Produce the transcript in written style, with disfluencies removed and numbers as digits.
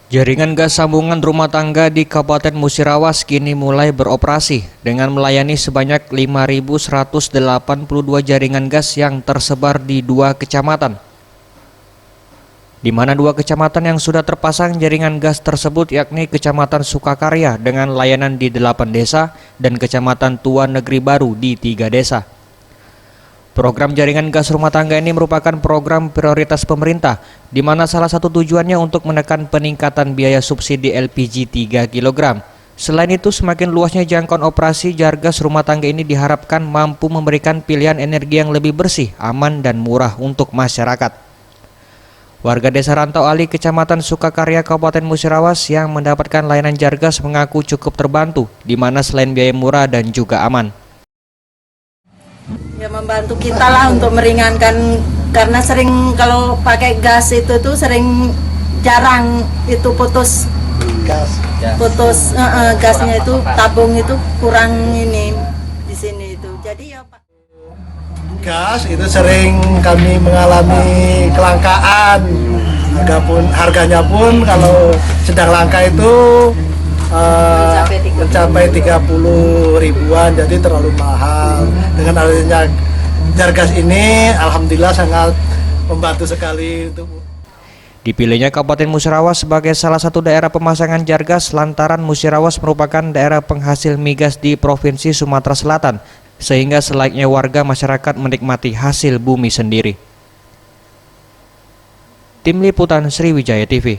Jaringan gas sambungan rumah tangga di Kabupaten Musirawas kini mulai beroperasi dengan melayani sebanyak 5.182 jaringan gas yang tersebar di 2 kecamatan. Di mana 2 kecamatan yang sudah terpasang jaringan gas tersebut yakni Kecamatan Sukakarya dengan layanan di 8 desa dan Kecamatan Tua Negeri Baru di 3 desa. Program jaringan gas rumah tangga ini merupakan program prioritas pemerintah, di mana salah satu tujuannya untuk menekan peningkatan biaya subsidi LPG 3 kg. Selain itu, semakin luasnya jangkauan operasi Jargas rumah tangga ini diharapkan mampu memberikan pilihan energi yang lebih bersih, aman, dan murah untuk masyarakat. Warga Desa Rantau Ali, Kecamatan Sukakarya, Kabupaten Musirawas yang mendapatkan layanan Jargas mengaku cukup terbantu, di mana selain biaya murah dan juga aman. Ya, membantu kita lah untuk meringankan, karena sering kalau pakai gas itu tuh sering jarang itu putus gasnya itu tabung itu kurang ini di sini itu. Jadi ya Pak, gas itu sering kami mengalami kelangkaan, harganya pun kalau sedang langka itu mencapai 30 ribuan, jadi terlalu mahal. Dengan adanya Jargas ini alhamdulillah sangat membantu sekali untuk Dipilihnya Kabupaten Musirawas sebagai salah satu daerah pemasangan Jargas lantaran Musirawas merupakan daerah penghasil migas di Provinsi Sumatera Selatan, sehingga selayaknya warga masyarakat menikmati hasil bumi sendiri. Tim Liputan Sriwijaya TV.